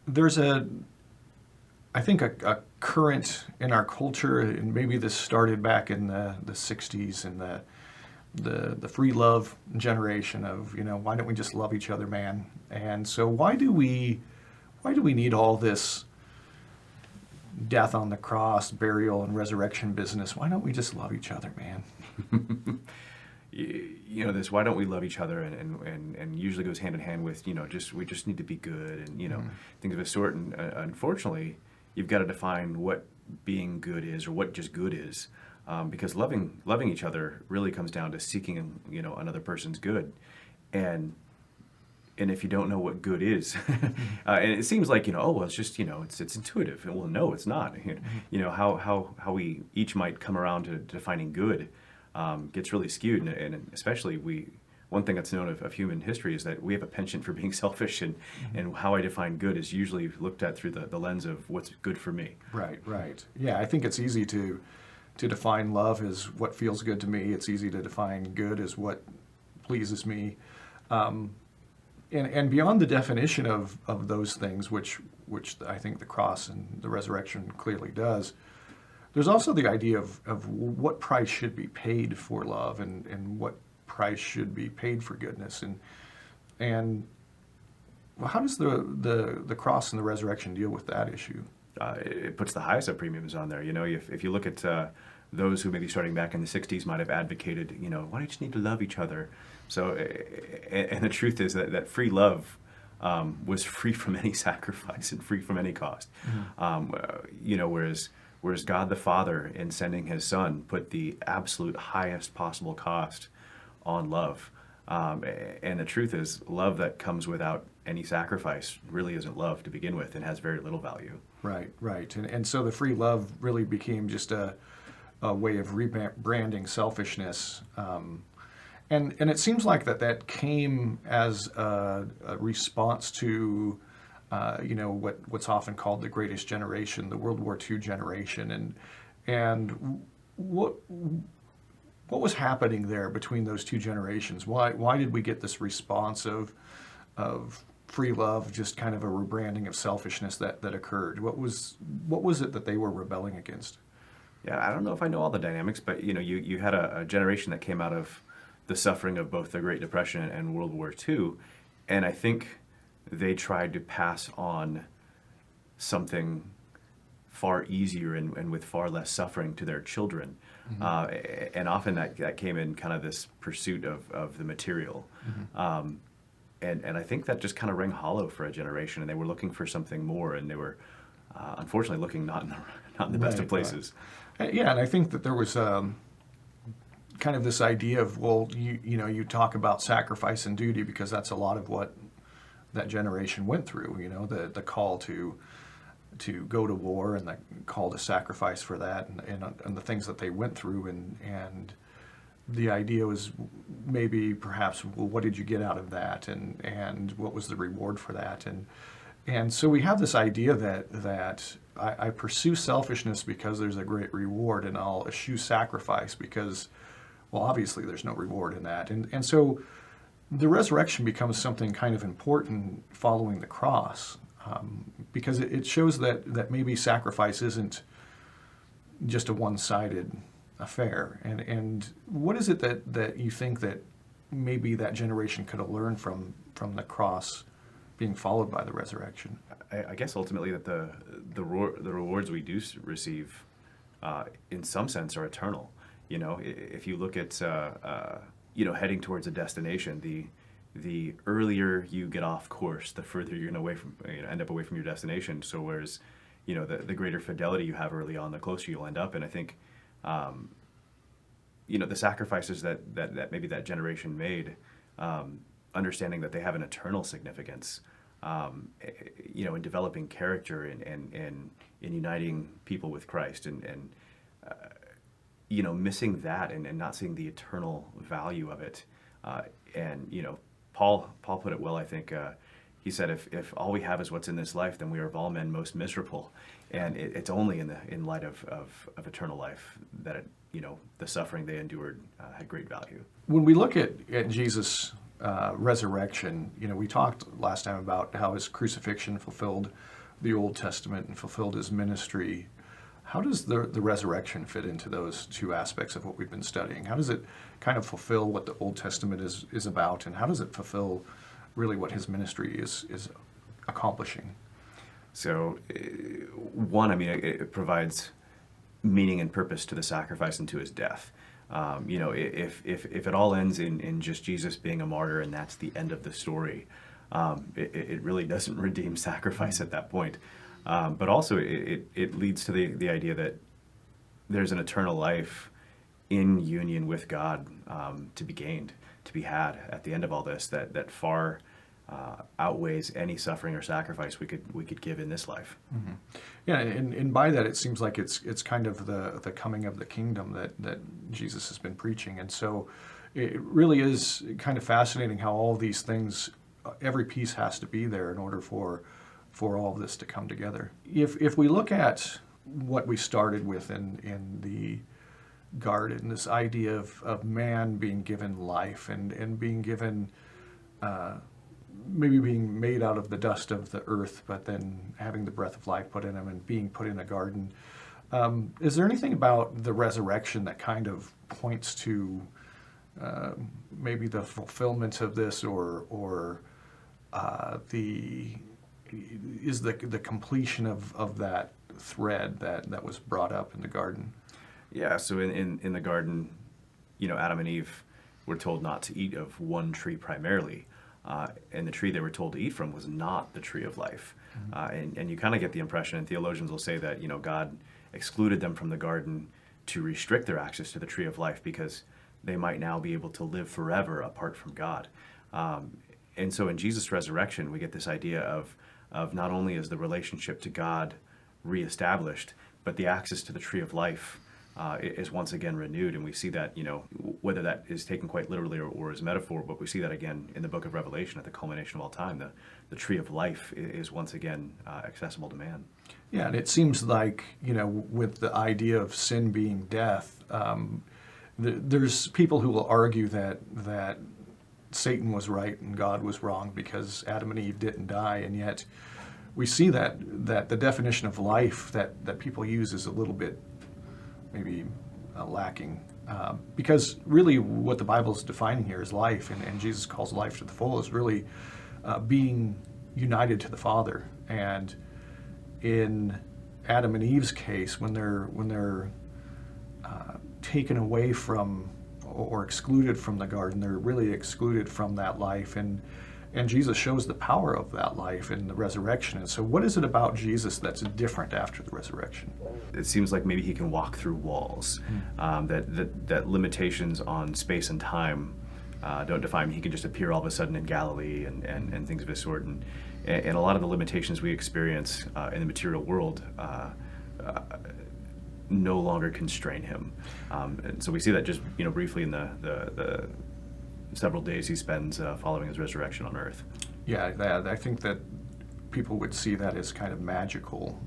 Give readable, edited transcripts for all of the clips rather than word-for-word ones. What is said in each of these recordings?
there's I think a current in our culture, and maybe this started back in the 60s and the free love generation of, why don't we just love each other, man? And so why do we need all this death on the cross, burial and resurrection business? Why don't we just love each other, man? This why don't we love each other and usually goes hand in hand with, we just need to be good and, things of a sort. And unfortunately, you've got to define what being good is or what just good is. Because loving each other really comes down to seeking, another person's good. And if you don't know what good is, and it seems like, oh, well, it's just, it's intuitive. And well, no, it's not. How we each might come around to defining good gets really skewed. And especially one thing that's known of human history is that we have a penchant for being selfish, and how I define good is usually looked at through the lens of what's good for me. Right. Yeah, I think it's easy to define love as what feels good to me. It's easy to define good as what pleases me. And beyond the definition of those things, which I think the cross and the resurrection clearly does, there's also the idea of what price should be paid for love and what price should be paid for goodness. And how does the cross and the resurrection deal with that issue? It puts the highest of premiums on there. If you look at those who maybe starting back in the 60s might have advocated, why do you just need to love each other? So, and the truth is that free love was free from any sacrifice and free from any cost. Whereas God the Father, in sending His Son, put the absolute highest possible cost on love. And the truth is, love that comes without any sacrifice really isn't love to begin with and has very little value. Right. And so the free love really became just a way of rebranding selfishness. And it seems like that came as a response to, what's often called the Greatest Generation, the World War II generation. And what was happening there between those two generations? Why did we get this response of free love, just kind of a rebranding of selfishness that occurred? What was it that they were rebelling against? Yeah, I don't know if I know all the dynamics, but you had a generation that came out of the suffering of both the Great Depression and World War II, and I think they tried to pass on something far easier and with far less suffering to their children. Mm-hmm. And often that came in kind of this pursuit of the material. Mm-hmm. And I think that just kind of rang hollow for a generation, and they were looking for something more, and they were unfortunately looking not in the best of places. Right. Yeah, and I think that there was kind of this idea of, well, you talk about sacrifice and duty because that's a lot of what that generation went through. The call to go to war and the call to sacrifice for that, and the things that they went through, and the idea was maybe perhaps, well, what did you get out of that, and what was the reward for that, and so we have this idea that I pursue selfishness because there's a great reward, and I'll eschew sacrifice because, well, obviously there's no reward in that, and so the resurrection becomes something kind of important following the cross, because it shows that maybe sacrifice isn't just a one-sided affair. And what is it that you think that maybe that generation could have learned from the cross being followed by the resurrection? I guess ultimately that the rewards we do receive, in some sense, are eternal. If you look at heading towards a destination, the earlier you get off course, the further you're going to end up away from your destination. So whereas the greater fidelity you have early on, the closer you'll end up. And I think the sacrifices that maybe that generation made, understanding that they have an eternal significance, in developing character and in uniting people with Christ, and missing that and not seeing the eternal value of it. Paul put it well, I think. He said, if all we have is what's in this life, then we are of all men most miserable. And it's only in light of eternal life that the suffering they endured had great value. When we look at Jesus' resurrection, we talked last time about how his crucifixion fulfilled the Old Testament and fulfilled his ministry, how does the resurrection fit into those two aspects of what we've been studying? How does it kind of fulfill what the Old Testament is about, and how does it fulfill really what his ministry is accomplishing? So, one, I mean, it provides meaning and purpose to the sacrifice and to his death. If it all ends in just Jesus being a martyr and that's the end of the story, it really doesn't redeem sacrifice at that point. But also, it leads to the idea that there's an eternal life in union with God to be gained, to be had at the end of all this, that far outweighs any suffering or sacrifice we could give in this life. Mm-hmm. Yeah, and by that it seems like it's kind of the coming of the kingdom that Jesus has been preaching, and so it really is kind of fascinating how all these things, every piece has to be there in order for all of this to come together. If we look at what we started with in the garden, this idea of man being given life and being given maybe being made out of the dust of the earth, but then having the breath of life put in him and being put in a garden. Is there anything about the resurrection that kind of points to maybe the fulfillment of this, or the completion of that thread that was brought up in the garden? Yeah, so in the garden, Adam and Eve were told not to eat of one tree primarily. And the tree they were told to eat from was not the tree of life. Mm-hmm. And you kind of get the impression, and theologians will say that, God excluded them from the garden to restrict their access to the tree of life because they might now be able to live forever apart from God. And so in Jesus' resurrection, we get this idea of not only is the relationship to God reestablished, but the access to the tree of life is once again renewed. And we see that, whether that is taken quite literally or as metaphor, but we see that again in the book of Revelation at the culmination of all time. The tree of life is once again accessible to man. Yeah, and it seems like, with the idea of sin being death, there's people who will argue that Satan was right and God was wrong because Adam and Eve didn't die, and yet we see that the definition of life that people use is a little bit maybe lacking, because really what the Bible is defining here is life, and Jesus calls life to the full is really being united to the Father. And in Adam and Eve's case, when they're taken away from or excluded from the garden, they're really excluded from that life, and Jesus shows the power of that life in the resurrection. And so what is it about Jesus that's different after the resurrection? It seems like maybe he can walk through walls, that limitations on space and time don't define him. He can just appear all of a sudden in Galilee and things of this sort. And a lot of the limitations we experience in the material world no longer constrain him. And so we see that just briefly in the several days he spends following his resurrection on earth. Yeah, I think that people would see that as kind of magical,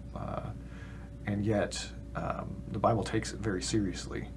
and yet the Bible takes it very seriously.